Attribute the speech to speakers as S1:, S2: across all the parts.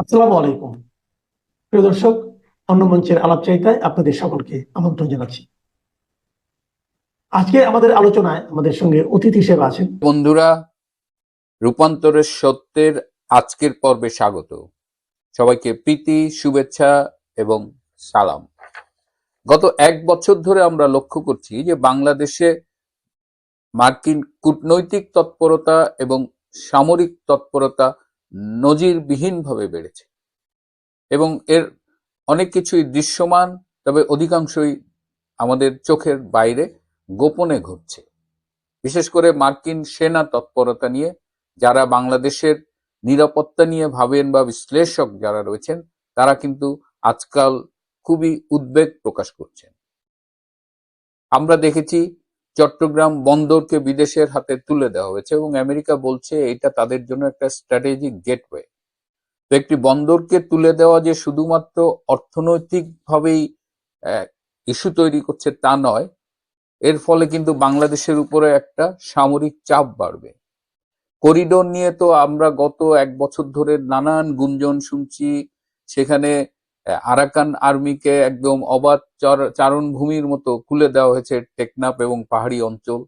S1: আসসালামু আলাইকুম। প্রিয় দর্শক, অন্য মঞ্চের আলাপচারিতায় আপনাদের সকলকে আমন্ত্রণ জানাচ্ছি। আজকে আমাদের আলোচনায় আমাদের সঙ্গে অতিথি হিসেবে আছেন
S2: বন্ধুরা, রূপান্তরের সত্যের আজকের পর্বে স্বাগত। সবাইকে প্রীতি, শুভেচ্ছা এবং সালাম। গত এক বছর ধরে আমরা লক্ষ্য করছি যে বাংলাদেশে মার্কিন কূটনৈতিক তৎপরতা এবং সামরিক তৎপরতা নজিরবিহীনভাবে বেড়েছে এবং এর অনেক কিছুই দৃশ্যমান, তবে অধিকাংশই আমাদের চোখের বাইরে গোপনে ঘটছে। বিশেষ করে মার্কিন সেনা তৎপরতা নিয়ে যারা বাংলাদেশের নিরাপত্তা নিয়ে ভাবেন বা বিশ্লেষক যারা রয়েছেন, তারা কিন্তু আজকাল খুবই উদ্বেগ প্রকাশ করছেন। আমরা দেখেছি চট্টগ্রাম বন্দরকে বিদেশের হাতে তুলে দেওয়া হয়েছে এবং আমেরিকা বলছে এটা তাদের জন্য একটা স্ট্র্যাটেজিক গেটওয়ে। তো একটি বন্দরকে তুলে দেওয়া যে শুধুমাত্র অর্থনৈতিকভাবেই ইস্যু তৈরি করছে তা নয়, এর ফলে কিন্তু বাংলাদেশের উপরে একটা সামরিক চাপ বাড়বে। করিডোর নিয়ে তো আমরা গত এক বছর ধরে নানান গুঞ্জন শুনছি। সেখানে আরাকান আর্মিকে একদম অবাধ চারণভূমির মতো খুলে দেওয়া হয়েছে টেকনাফ এবং পাহাড়ি অঞ্চল।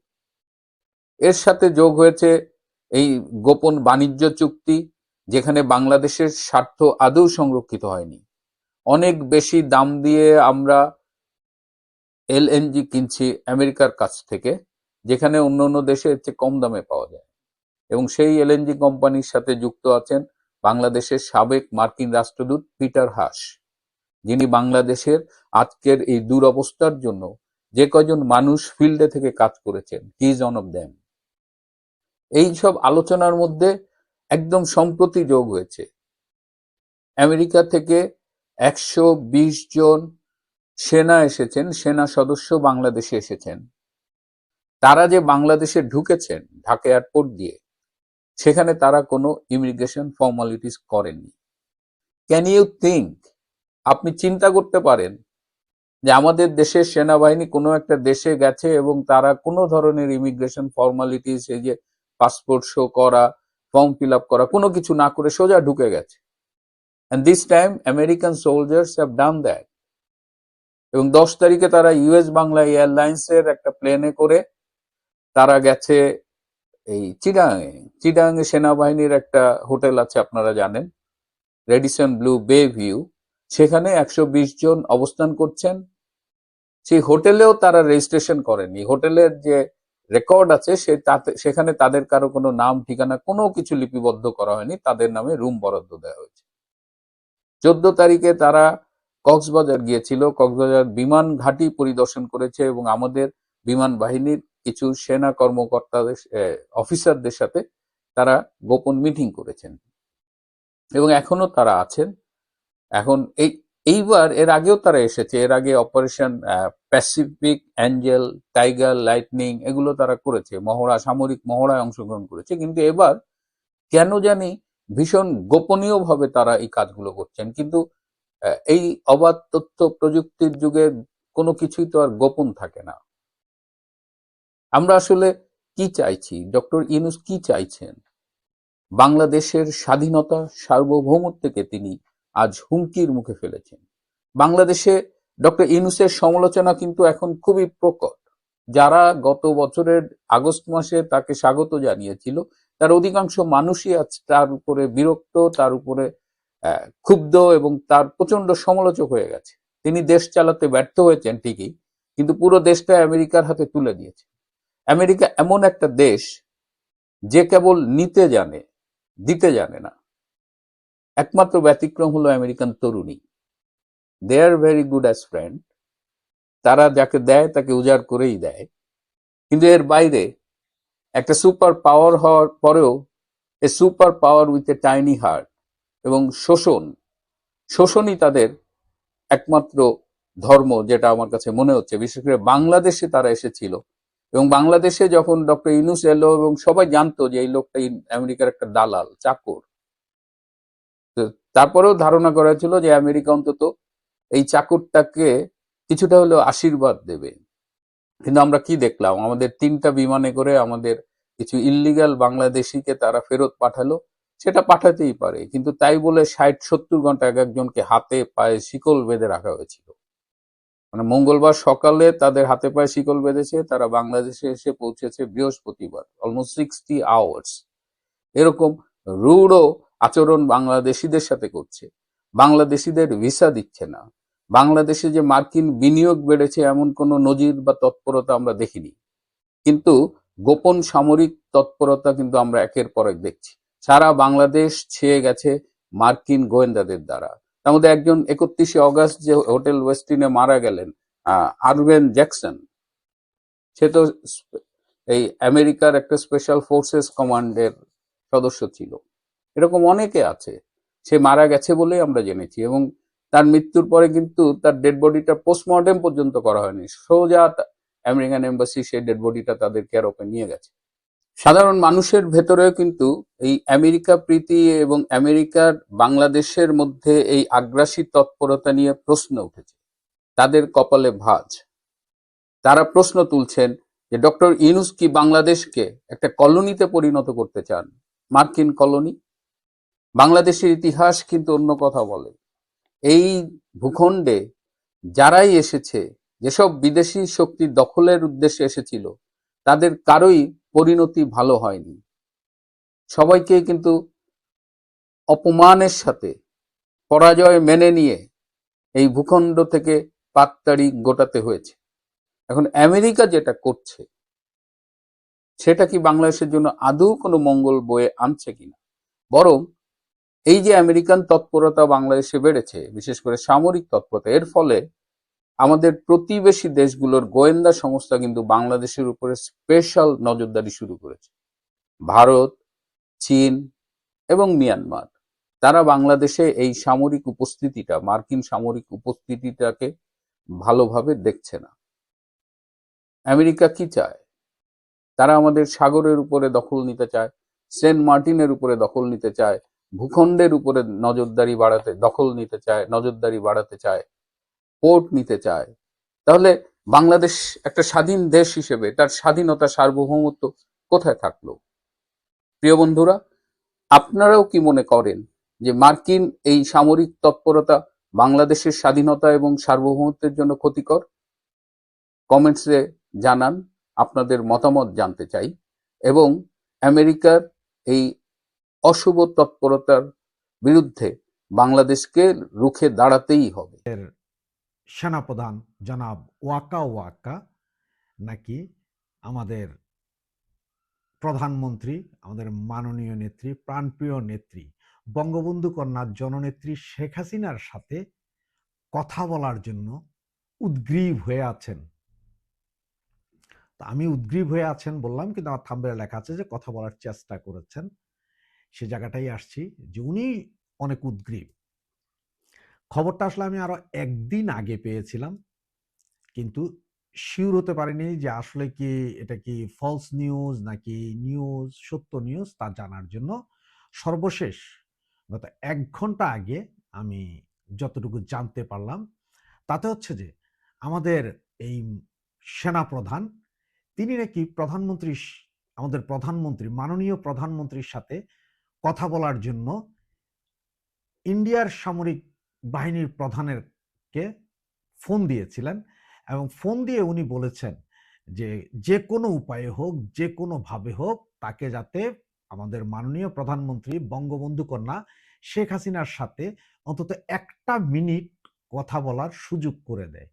S2: এর সাথে যোগ হয়েছে এই গোপন বাণিজ্য চুক্তি, যেখানে বাংলাদেশের স্বার্থ আদৌ সংরক্ষিত হয়নি। অনেক বেশি দাম দিয়ে আমরা এলএনজি কিনছি আমেরিকার কাছ থেকে, যেখানে অন্য অন্য দেশে এর চেয়ে কম দামে পাওয়া যায়। এবং সেই এলএনজি কোম্পানির সাথে যুক্ত আছেন বাংলাদেশের সাবেক মার্কিন রাষ্ট্রদূত পিটার হাস, যিনি বাংলাদেশের আজকের এই দুরবস্থার জন্য যে কয়জন মানুষ ফিল্ডে থেকে কাজ করেছেন, he is one of them. এই সব আলোচনার মধ্যে একদম সম্প্রতি যোগ হয়েছে আমেরিকা থেকে 120 জন সেনা এসেছেন, সেনা সদস্য বাংলাদেশে এসেছেন। তারা যে বাংলাদেশে ঢুকেছেন ঢাকা এয়ারপোর্ট দিয়ে, সেখানে তারা কোনো ইমিগ্রেশন ফর্মালিটিস করেননি। Can you think? আপনি চিন্তা করতে পারেন যে আমাদের দেশের সেনাবাহিনী কোনো একটা দেশে গেছে এবং তারা কোনো ধরনের ইমিগ্রেশন ফর্মালিটিস, এই যে পাসপোর্ট শো করা, ফর্ম ফিল আপ করা, কোনো কিছু না করে সোজা ঢুকে গেছে। and this time American soldiers have done that। এবং 10 তারিখে তারা ইউএস বাংলা এয়ারলাইন্সের একটা প্লেনে করে তারা গেছে এই চিটাগাং সেনাবাহিনীর একটা হোটেল আছে, আপনারা জানেন, রেডিসন ব্লু বে ভিউ। সেখানে 120 জন অবস্থান করছেন। সেই হোটেলেও তারা রেজিস্ট্রেশন করেনি। হোটেলের যে রেকর্ড আছে সেখানে তাদের কারো কোনো নাম ঠিকানা কোনো কিছু লিপিবদ্ধ করা হয়নি, তাদের নামে রুম বরাদ্দ দেওয়া হয়েছে। 14 তারিখে তারা কক্সবাজার গিয়েছিল, কক্সবাজার বিমান ঘাঁটি পরিদর্শন করেছে এবং আমাদের বিমান বাহিনীর কিছু সেনা কর্মকর্তাদের অফিসারদের সাথে তারা গোপন মিটিং করেছেন এবং এখনো তারা আছেন। এখন এইবার এর আগেও তারা এসেছে, এর আগে operation Pacific Angel, tiger, lightning এগুলো তারা করেছে, সামরিক মহড়ায় অংশগ্রহণ করেছে। কিন্তু এবার কেন জানি ভীষণ গোপনীয় ভাবে তারা এই কাজগুলো করছেন। কিন্তু এই অবাধ তথ্য প্রযুক্তির যুগে কোনো কিছুই তো আর গোপন থাকে না। আমরা আসলে কি চাইছি? ডক্টর ইউনূস কি চাইছেন? বাংলাদেশের স্বাধীনতা, সার্বভৌমত্বকে তিনি আজ হুমকির মুখে ফেলেছেন। বাংলাদেশে ডক্টর ইউনূসের সমালোচনা কিন্তু এখন খুবই প্রকট। যারা গত বছরের আগস্ট মাসে তাকে স্বাগত জানিয়েছিল, তার অধিকাংশ মানুষই আজ তার উপরে বিরক্ত, তার উপরে ক্ষুব্ধ এবং তার প্রচন্ড সমালোচক হয়ে গেছে। তিনি দেশ চালাতে ব্যর্থ হয়েছেন ঠিকই, কিন্তু পুরো দেশটা আমেরিকার হাতে তুলে দিয়েছে। আমেরিকা এমন একটা দেশ যে কেবল নিতে জানে, দিতে জানে না। একমাত্র ব্যতিক্রম হলো আমেরিকান তরুণী। They are very good as friend. তারা যাকে দেয় তাকে উজাড় করেই দেয়। কিন্তু এর বাইরে একটা সুপার পাওয়ার হওয়ার পরেও a super power with a tiny heart, এবং শোষণই তাদের একমাত্র ধর্ম, যেটা আমার কাছে মনে হচ্ছে। বিশেষ করে বাংলাদেশে তারা এসেছিল এবং বাংলাদেশে যখন ডক্টর ইউনূস এলো এবং সবাই জানতো যে এই লোকটা আমেরিকার একটা দালাল, চাকর, তারপরেও ধারণা করা ছিল যে আমেরিকা অন্তত এই চাকরটাকে কিছুটা হলেও আশীর্বাদ দেবে। কিন্তু আমরা কি দেখলাম? আমাদের 3টা বিমানে করে আমাদের কিছু ইল্লিগাল বাংলাদেশিকে তারা ফেরত পাঠালো সেটা পাঠাতেই পারে, কিন্তু তাই বলে 60-70 ঘন্টা এক একজনকে হাতে পায়ে শিকল বেঁধে রাখা হয়েছিল। মানে মঙ্গলবার সকালে তাদের হাতে পায়ে শিকল বেঁধেছে, তারা বাংলাদেশে এসে পৌঁছেছে বৃহস্পতিবার, অলমোস্ট 60 আওয়ার্স। এরকম রূঢ় আচরণ বাংলাদেশিদের সাথে করছে। বাংলাদেশিদের ভিসা দিচ্ছে না। বাংলাদেশে যে মার্কিন বিনিয়োগ বেড়েছে এমন কোনো নজির বা তৎপরতা আমরা দেখিনি, কিন্তু গোপন সামরিক তৎপরতা কিন্তু আমরা একের পর এক দেখছি। সারা বাংলাদেশ ছেয়ে গেছে মার্কিন গোয়েন্দাদের দ্বারা। তার মধ্যে একজন 31শে অগাস্ট যে হোটেল ওয়েস্টিনে মারা গেলেন, আরবেন জ্যাকসন, সে তো এই আমেরিকার একটা স্পেশাল ফোর্সেস কমান্ডের সদস্য ছিল। এরকম অনেকে আছে। সে মারা গেছে বলেই আমরা জেনেছি, এবং তার মৃত্যুর পরে কিন্তু তার ডেড বডিটা পোস্টমর্টেম পর্যন্ত করা হয়নি, সোজা আমেরিকান এম্বাসি সেই ডেড বডিটা তাদের কেয়ারপে নিয়ে গেছে। সাধারণ মানুষের ভেতরেও কিন্তু এই আমেরিকা প্রীতি এবং আমেরিকার বাংলাদেশের মধ্যে এই আগ্রাসী তৎপরতা নিয়ে প্রশ্ন উঠেছে। তাদের কপালে ভাঁজ। তারা প্রশ্ন তুলছেন যে ডক্টর ইউনূস কি বাংলাদেশকে একটা কলোনিতে পরিণত করতে চান, মার্কিন কলোনি? বাংলাদেশের ইতিহাস কিন্তু অন্য কথা বলে। এই ভূখণ্ডে যারাই এসেছে, যেসব বিদেশি শক্তি দখলের উদ্দেশ্যে এসেছিল, তাদের কারোই পরিণতি ভালো হয়নি। সবাইকে কিন্তু অপমানের সাথে পরাজয় মেনে নিয়ে এই ভূখণ্ড থেকে পাততাড়ি গোটাতে হয়েছে। এখন আমেরিকা যেটা করছে সেটা কি বাংলাদেশের জন্য আদৌ কোনো মঙ্গল বয়ে আনছে কিনা? বরং এই যে আমেরিকান তৎপরতা বাংলাদেশে বেড়েছে, বিশেষ করে সামরিক তৎপরতা, এর ফলে আমাদের প্রতিবেশী দেশগুলোর গোয়েন্দা সংস্থা কিন্তু বাংলাদেশের উপরে স্পেশাল নজরদারি শুরু করেছে। ভারত, চীন এবং মিয়ানমার, তারা বাংলাদেশে এই সামরিক উপস্থিতিটা, মার্কিন সামরিক উপস্থিতিটাকে ভালোভাবে দেখছে না। আমেরিকা কি চায়? তারা আমাদের সাগরের উপরে দখল নিতে চায়, সেন্ট মার্টিনের উপরে দখল নিতে চায়, ভূখণ্ডের উপরে নজরদারি বাড়াতে চায়, পোর্ট নিতে চায়। তাহলে বাংলাদেশ একটা স্বাধীন দেশ হিসেবে তার স্বাধীনতা, সার্বভৌমত্ব কোথায় থাকলো? প্রিয় বন্ধুরা, আপনারাও কি মনে করেন যে মার্কিন এই সামরিক তৎপরতা বাংলাদেশের স্বাধীনতা এবং সার্বভৌমত্বের জন্য ক্ষতিকর? কমেন্টসে জানান, আপনাদের মতামত জানতে চাই। এবং আমেরিকার এই অশুভ তৎপরতার বিরুদ্ধে বাংলাদেশকে রুখে দাঁড়াতেই হবে।
S3: সেনাপ্রধান জনাব ওয়াকা ওয়াকা নাকি আমাদের প্রধানমন্ত্রী, আমাদের মাননীয় নেত্রী, প্রাণপ্রিয় নেত্রী, বঙ্গবন্ধু কন্যা জননেত্রী শেখ হাসিনার সাথে কথা বলার জন্য উদ্গ্রীব হয়ে আছেন। তো আমি উদ্গ্রীব হয়ে আছেন বললাম, কিন্তু আমার থাম্বনেলে লেখা আছে যে কথা বলার চেষ্টা করেছেন। সে জায়গাটাই আসছি যে উনি অনেক উদ্গ্রীব। খবরটা আসলে আমি আরো একদিন আগে পেয়েছিলাম, কিন্তু শিওর হতে পারিনি যে আসলে কি এটা কি ফলস নিউজ নাকি নিউজ, সত্য নিউজ তা জানার জন্য সর্বশেষ গত 1 ঘন্টা আগে আমি যতটুকু জানতে পারলাম তাতে হচ্ছে যে আমাদের এই সেনাপ্রধান তিনি নাকি আমাদের প্রধানমন্ত্রী, মাননীয় প্রধানমন্ত্রীর সাথে কথা বলার জন্য ইন্ডিয়ার সামরিক বাহিনীর প্রধানেরকে ফোন দিয়েছিলেন, এবং ফোন দিয়ে উনি বলেছেন যে যে কোনো উপায়ে হোক, যে কোনোভাবে হোক, তাকে যাতে আমাদের মাননীয় প্রধানমন্ত্রী বঙ্গবন্ধু কন্যা শেখ হাসিনার সাথে অন্তত 1 মিনিট কথা বলার সুযোগ করে দেয়।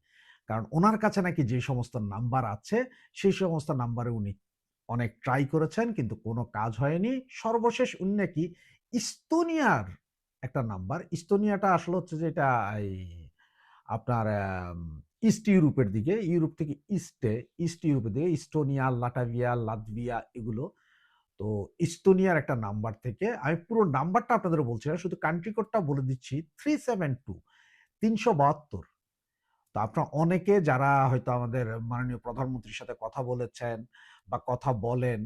S3: কারণ ওনার কাছে নাকি যে সমস্ত নাম্বার আছে সেই সমস্ত নাম্বারে উনি অনেক ট্রাই করেছেন, কিন্তু কোনো কাজ হয়নি। সর্বশেষ উনি নাকি ইস্তোনিয়ার একটা নাম্বার, ইস্তোনিয়াটা আসলে হচ্ছে যে এটা এই আপনার ইস্ট ইউরোপের দিকে, ইউরোপ থেকে ইস্ট ইউরোপের দিকে, ইস্টোনিয়া, লাটাভিয়া, লাতভিয়া এগুলো। তো ইস্তোনিয়ার একটা নাম্বার থেকে, আমি পুরো নাম্বারটা আপনাদের বলছি না, শুধু কান্ট্রি কোডটা বলে দিচ্ছি, 372। তো আপনারা অনেকে যারা হয়তো আমাদের মাননীয় প্রধানমন্ত্রীর সাথে কথা বলেছেন বা কথা বলেন,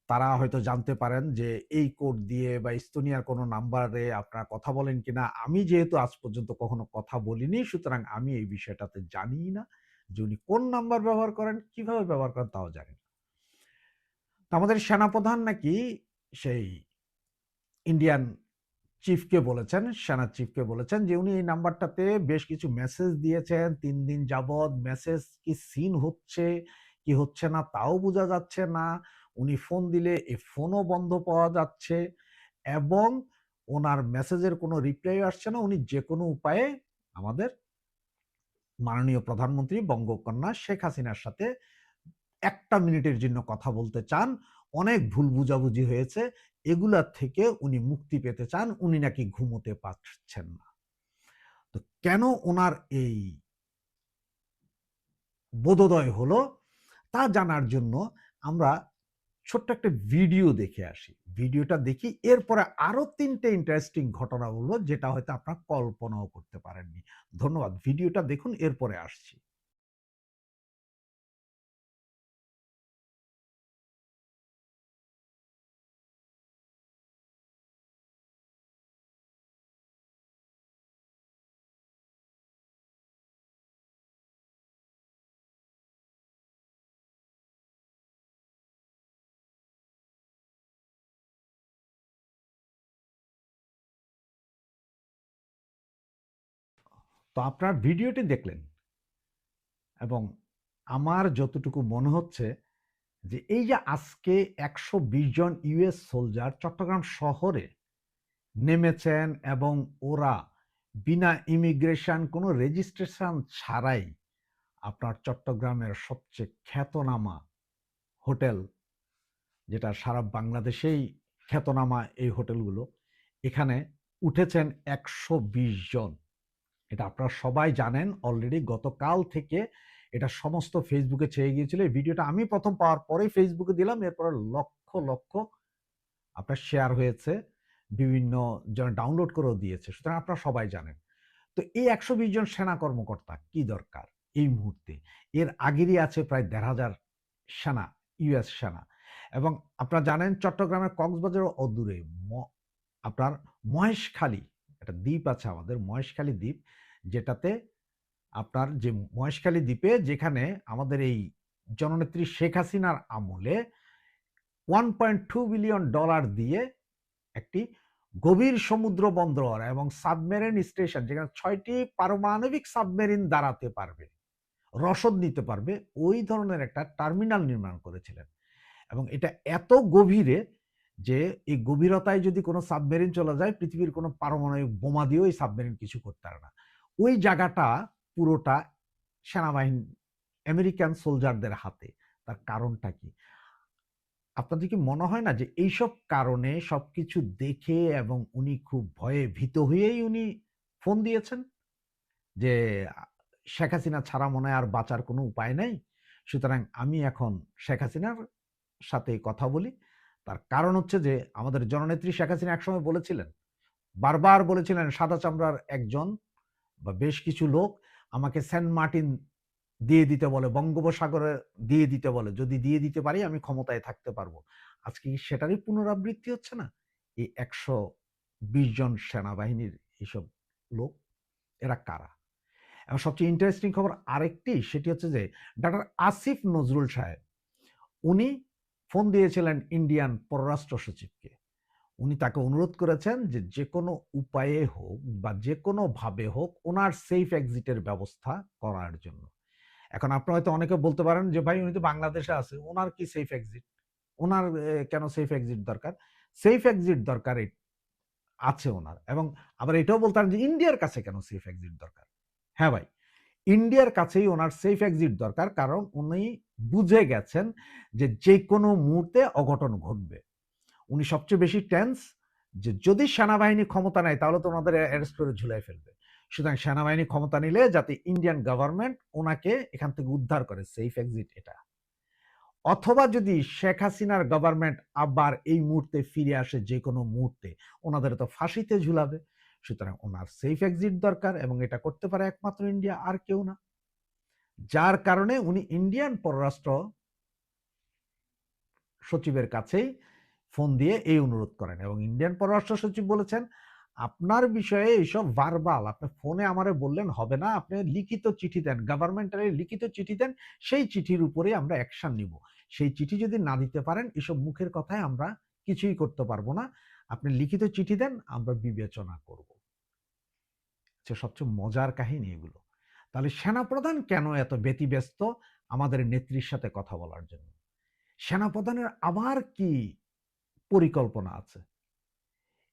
S3: তারা হয়তো জানতে পারেন যে এই কোড দিয়ে বা ইস্তোনিয়ার কোনো নাম্বারে আপনারা কথা বলেন কিনা। আমি যেহেতু আজ পর্যন্ত কখনো কথা বলিনি, সুতরাং আমি এই বিষয়টাতে জানি না যে উনি কোন নাম্বার ব্যবহার করেন, কিভাবে ব্যবহার করেন তাও জানি না। তো আমাদের সেনাপ্রধান নাকি সেই ইন্ডিয়ান চিফকে বলেছেন, সেনা চিফকে বলেছেন যে উনি এই নাম্বারটাতে বেশ কিছু মেসেজ দিয়েছেন 3 দিন যাবৎ। মেসেজ কি সিন হচ্ছে কি হচ্ছে না তাও বোঝা যাচ্ছে না। উনি ফোন দিলে এই ফোনও বন্ধ পাওয়া যাচ্ছে এবং ওনার মেসেজের কোনো রিপ্লাই আসছে না। উনি যে কোনো উপায়ে আমাদের মাননীয় প্রধানমন্ত্রী বঙ্গকন্যা শেখ হাসিনার সাথে 1 মিনিটের জন্য কথা বলতে চান। অনেক ভুল বুঝাবুঝি হয়েছে, এগুলা থেকে উনি মুক্তি পেতে চান। উনি নাকি ঘুমোতে পারছেন না। তো কেন ওনার এই বোধোদয় হলো তা জানার জন্য আমরা ছোট্ট একটা ভিডিও দেখে আসি। ভিডিওটা দেখি, এরপরে আরো 3টে ইন্টারেস্টিং ঘটনা বলবো যেটা হয়তো আপনারা কল্পনাও করতে পারেননি। ধন্যবাদ। ভিডিওটা দেখুন, এরপরে আসছি। তো আপনার ভিডিওটি দেখলেন এবং আমার যতটুকু মনে হচ্ছে যে এই যে আজকে 120 জন ইউএস সোলজার চট্টগ্রাম শহরে নেমেছেন এবং ওরা বিনা ইমিগ্রেশন কোনো রেজিস্ট্রেশন ছাড়াই আপনার চট্টগ্রামের সবচেয়ে খ্যাতনামা হোটেল, যেটা সারা বাংলাদেশেই খ্যাতনামা এই হোটেলগুলো, এখানে উঠেছেন 120 জন। এটা আপনারা সবাই জানেন অলরেডি। গতকাল থেকে এটা সমস্ত ফেসবুকে ছেয়ে গিয়েছিল। এই ভিডিওটা আমি প্রথম পাওয়ার পরেই ফেসবুকে দিলাম, এরপরে লক্ষ লক্ষ আপনার শেয়ার হয়েছে, বিভিন্ন জন ডাউনলোড করেও দিয়েছে, সুতরাং আপনারা সবাই জানেন। তো এই 120 জন সেনা কর্মকর্তা কি দরকার এই মুহূর্তে? এর আগেরই আছে প্রায় 1,500 সেনা, ইউএস সেনা। এবং আপনারা জানেন চট্টগ্রামের কক্সবাজার অদূরে আপনার মহেশখালী একটা দ্বীপ আছে, আমাদের মহেশখালী দ্বীপ, যেটাতে আপনার যে মহেশখালী দ্বীপে যেখানে আমাদের এই জননেত্রী শেখ হাসিনার আমলে $1.2 বিলিয়ন দিয়ে একটি গভীর সমুদ্র বন্দর এবং সাবমেরিন স্টেশন, যেখানে 6টি পারমাণবিক সাবমেরিন দাঁড়াতে পারবে, রসদ নিতে পারবে, ওই ধরনের একটা টার্মিনাল নির্মাণ করেছিলেন। এবং এটা এত গভীরে যে এই গভীরতায় যদি কোনো সাবমেরিন চলে যায়, পৃথিবীর কোনো পারমাণবিক বোমা দিয়েও এই সাবমেরিন কিছু করতে পারে না। ওই জায়গাটা পুরোটা সেনাবাহিনী, আমেরিকান সোলজারদের হাতে। তার কারণটা কি? আপনাদের কি মনে হয় না যে এইসব কারণে সবকিছু দেখে এবং উনি খুব ভয়ে ভীত হয়েই উনি ফোন দিয়েছেন যে শেখ হাসিনা ছাড়া মনে হয় আর বাঁচার কোনো উপায় নেই, সুতরাং আমি এখন শেখ হাসিনার সাথে কথা বলি। তার কারণ হচ্ছে যে আমাদের জননেত্রী শেখ হাসিনা একসময় বলেছিলেন, বারবার বলেছিলেন, সাদা চামড়ার একজন বা বেশ কিছু লোক আমাকে সেন্ট মার্টিন দিয়ে দিতে বলে, বঙ্গোপসাগরে দিয়ে দিতে বলে, যদি দিয়ে দিতে পারি আমি ক্ষমতায় থাকতে পারবো। আজকে কি সেটারই পুনরাবৃত্তি হচ্ছে না? এই 120 জন সেনাবাহিনীর এইসব লোক, এরা কারা? এবং সবচেয়ে ইন্টারেস্টিং খবর আরেকটি, সেটি হচ্ছে যে ডক্টর আসিফ নজরুল সাহেব, উনি ফোন দিয়েছিলেন ইন্ডিয়ান পররাষ্ট্র সচিবকে। উনি তাকে অনুরোধ করেছেন যে যে কোনো উপায়ে হোক বা যে কোনো ভাবে হোক ওনার সেফ এক্সিটের ব্যবস্থা করার জন্য। এখন আপনারা হয়তো অনেকে বলতে পারেন যে ভাই উনি তো বাংলাদেশে আছে, ওনার কি সেফ এক্সিট, ওনার কেন সেফ এক্সিট দরকার? সেফ এক্সিট দরকার আছে ওনার। এবং আবার এটাও বলতে পারেন যে ইন্ডিয়ার কাছে কেন সেফ এক্সিট দরকার? হ্যাঁ ভাই, ইন্ডিয়ার কাছেই ওনার সেফ এক্সিট দরকার, কারণ উনি বুঝে গেছেন যে যে কোনো মুহূর্তে অঘটন ঘটবে। উনি সবচেয়ে বেশি টেন্স যে যদি সেনাবাহিনী ক্ষমতা নেয় তাহলে তো ওনাদের অ্যারেস্ট করে ঝুলাই ফেলবে। সুতরাং সেনাবাহিনী ক্ষমতা নিলে যাতে ইন্ডিয়ান গভর্নমেন্ট ওনাকে এখান থেকে উদ্ধার করে, সেফ এক্সিট এটা। অথবা যদি শেখ হাসিনার গভর্নমেন্ট আবার এই মুহূর্তে ফিরে আসে, যে কোনো মুহূর্তে ওনাদের তো ফাঁসিতে ঝুলাবে। সুতরাং ওনার সেফ এক্সিট দরকার এবং এটা করতে পারে একমাত্র ইন্ডিয়া, আর কেউ না। যার কারণে উনি ইন্ডিয়ান পররাষ্ট্র সচিবের কাছেই ফোন দিয়ে এই অনুরোধ করেন এবং ইন্ডিয়ান পররাষ্ট্র সচিব বলেছেন, আপনার বিষয়ে এইসব ভার্বাল আপনি ফোনে আমারে বললেন হবে না, আপনি লিখিত চিঠি দেন, গভর্নমেন্টালি লিখিত চিঠি দেন, সেই চিঠির উপরে আমরা অ্যাকশন নিব। সেই চিঠি যদি না দিতে পারেন, এসব মুখের কথায় আমরা কিছুই করতে পারবো না। আপনি লিখিত চিঠি দেন, আমরা বিবেচনা করব। সবচেয়ে মজার কাহিনী এগুলো। তাহলে সেনাপ্রধান কেন এত ব্যতিব্যস্ত আমাদের নেত্রীর সাথে কথা বলার জন্য? সেনাপ্রধানের আবার কি পরিকল্পনা আছে?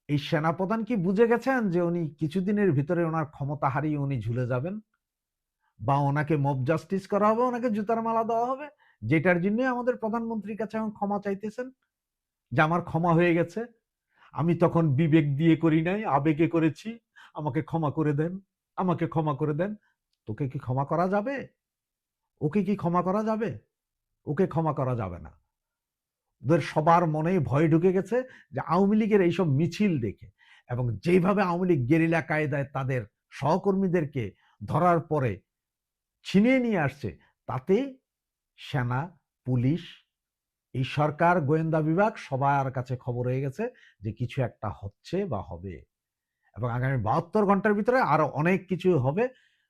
S3: এই সেনাপ্রধান কি বুঝে গেছেন যে উনি কিছুদিনের ভিতরে ওনার ক্ষমতা হারিয়ে উনি ঝুলে যাবেন, বা ওনাকে মব জাস্টিস করা হবে, ওনাকে জুতার মালা দেওয়া হবে, যেটার জন্য আমাদের প্রধানমন্ত্রীর কাছে এখন ক্ষমা চাইতেছেন যে আমার ক্ষমা হয়ে গেছে, আমি তখন বিবেক দিয়ে করি নাই, আবেগে করেছি, আমাকে ক্ষমা করে দেন, আমাকে ক্ষমা করে দেন। তোকে কি ক্ষমা করা যাবে? ওকে কি ক্ষমা করা যাবে? ওকে ক্ষমা করা যাবে না। ওদের সবার মনেই ভয় ঢুকে গেছে যে আওয়ামী লীগের এইসব মিছিল দেখে, এবং যেভাবে আওয়ামী লীগ গেরিলা কায়দায় তাদের সহকর্মীদেরকে ধরার পরে ছিনিয়ে নিয়ে আসছে, তাতে সেনা, পুলিশ, এই সরকার, গোয়েন্দা বিভাগ সবার কাছে খবর হয়ে গেছে যে কিছু একটা হচ্ছে বা হবে, এবং আগামী 72 ঘন্টার ভিতরে আরো অনেক কিছু হবে,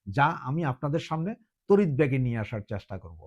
S3: যা আমি আপনাদের সামনে তড়িৎ বেগে নিয়ে আসার চেষ্টা করব।